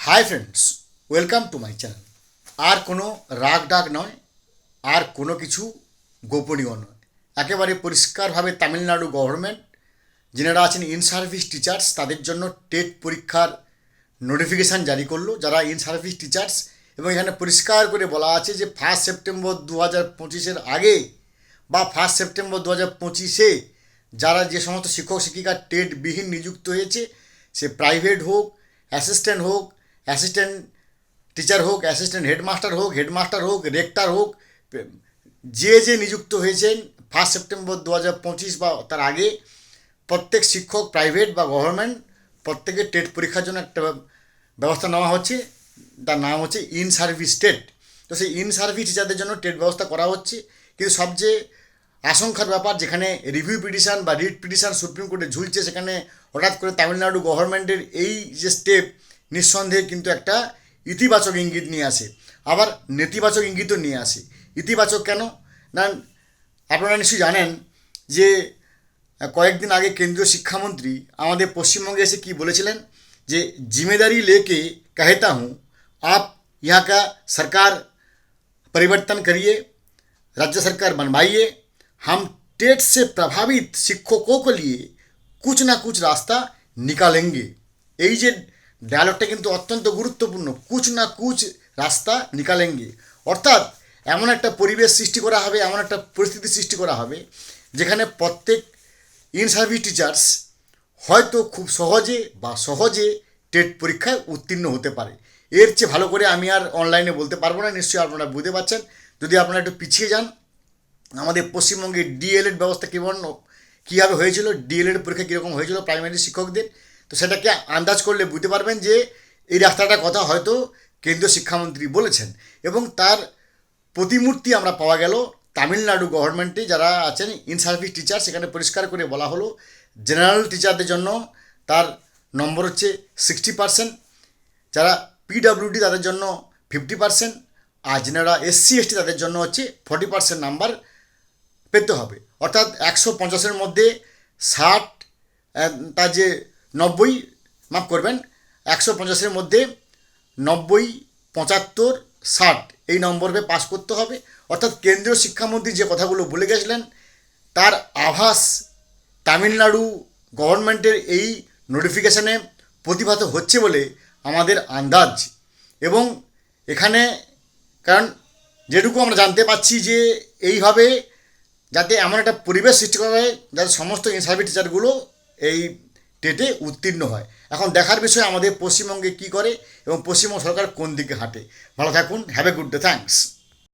High friends, welcome to my channel. আর কোনো রাগ ডাক নয়, আর কোনো কিছু গোপনীয় নয়, একেবারে পরিষ্কারভাবে তামিলনাড়ু গভর্নমেন্ট যেনারা আছেন ইন সার্ভিস টিচার্স তাদের জন্য টেট পরীক্ষার নোটিফিকেশান জারি করলো, যারা ইন সার্ভিস টিচার্স। এবং এখানে পরিষ্কার করে বলা আছে যে 1 সেপ্টেম্বর 2025 আগে বা 1 সেপ্টেম্বর 2025 যারা যে সমস্ত শিক্ষক শিক্ষিকা টেটবিহীন নিযুক্ত হয়েছে, সে প্রাইভেট হোক, অ্যাসিস্ট্যান্ট হোক, অ্যাসিস্ট্যান্ট টিচার হোক, অ্যাসিস্ট্যান্ট হেডমাস্টার হোক, রেক্টর হোক, যে নিযুক্ত হয়েছেন 1 সেপ্টেম্বর 2025 বা তার আগে, প্রত্যেক শিক্ষক প্রাইভেট বা গভর্নমেন্ট প্রত্যেকের টেট পরীক্ষার জন্য একটা ব্যবস্থা নেওয়া হচ্ছে। তার নাম হচ্ছে ইন সার্ভিস টেট। তো সেই ইন সার্ভিস টিচারদের জন্য টেট ব্যবস্থা করা হচ্ছে। কিন্তু সবচেয়ে আশঙ্কার ব্যাপার, যেখানে রিভিউ পিটিশন বা রিট পিটিশন সুপ্রিম কোর্টে ঝুলছে, সেখানে হঠাৎ করে তামিলনাড়ু গভর্নমেন্টের এই যে স্টেপ নিঃসন্দেহে কিন্তু একটা ইতিবাচক ইঙ্গিত নিয়ে আসে, আবার নেতিবাচক ইঙ্গিতও নিয়ে আসে। ইতিবাচক কেন না, আপনারা নিশ্চয়ই জানেন যে কয়েকদিন আগে কেন্দ্রীয় শিক্ষামন্ত্রী আমাদের পশ্চিমবঙ্গে এসে কি বলেছিলেন, যে जिम्मेदारी लेके कहता हूँ आप यहाँ का सरकार परिवर्तन करिए, राज्य सरकार बनवाइए, हम टेट से प्रभावित शिक्षकों के लिए कुछ ना कुछ रास्ता निकालेंगे। এই যে ডায়ালগটা কিন্তু অত্যন্ত গুরুত্বপূর্ণ, কুছ না কুছ রাস্তা নিকালেঙ্গে। অর্থাৎ এমন একটা পরিবেশ সৃষ্টি করা হবে, এমন একটা পরিস্থিতি সৃষ্টি করা হবে যেখানে প্রত্যেক ইন সার্ভিস টিচার্স হয়তো খুব সহজে টেট পরীক্ষায় উত্তীর্ণ হতে পারে। এর চেয়ে ভালো করে আমি আর অনলাইনে বলতে পারবো না, নিশ্চয়ই আপনারা বুঝতে পারছেন। যদি আপনারা একটু পিছিয়ে যান, আমাদের পশ্চিমবঙ্গে ডিএলএড ব্যবস্থা কীভাবে হয়েছিল, ডিএলএড পরীক্ষা কীরকম হয়েছিল প্রাইমারি শিক্ষকদের, তো সেটাকে আন্দাজ করলে বুঝতে পারবেন যে এই রাস্তাটার কথা হয়তো কেন্দ্রীয় শিক্ষামন্ত্রী বলেছেন। এবং তার প্রতিমূর্তি আমরা পাওয়া গেল তামিলনাড়ু গভর্নমেন্টে যারা আছেন ইন সার্ভিস টিচার। সেখানে পরিষ্কার করে বলা হলো, জেনারেল টিচারদের জন্য তার নম্বর হচ্ছে 60%, যারা পিডব্লিউডি তাদের জন্য 50%, আর যারা এসসি এসটি তাদের জন্য হচ্ছে 40% নাম্বার পেতে হবে। অর্থাৎ 150-এর মধ্যে 60, তার যে 90, মাফ করবেন, 150-এর মধ্যে 90, 75, 60 এই নম্বর পেয়ে পাস করতে হবে। অর্থাৎ কেন্দ্রীয় শিক্ষামন্ত্রী যে কথাগুলো বলে গেছিলেন তার আভাস তামিলনাড়ু গভর্নমেন্টের এই নোটিফিকেশানে প্রতিভাত হচ্ছে বলে আমাদের আন্দাজ। এবং এখানে কারণ যেটুকু আমরা জানতে পাচ্ছি যে এইভাবে যাতে এমন একটা পরিবেশ সৃষ্টি করা হয় যাতে সমস্ত ইন সার্ভিস টিচারগুলো এই টেটে উত্তীর্ণ হয়। এখন দেখার বিষয় আমাদের পশ্চিমবঙ্গে কী করে এবং পশ্চিমবঙ্গ সরকার কোন দিকে হাঁটে। ভালো থাকুন, have a good day, thanks.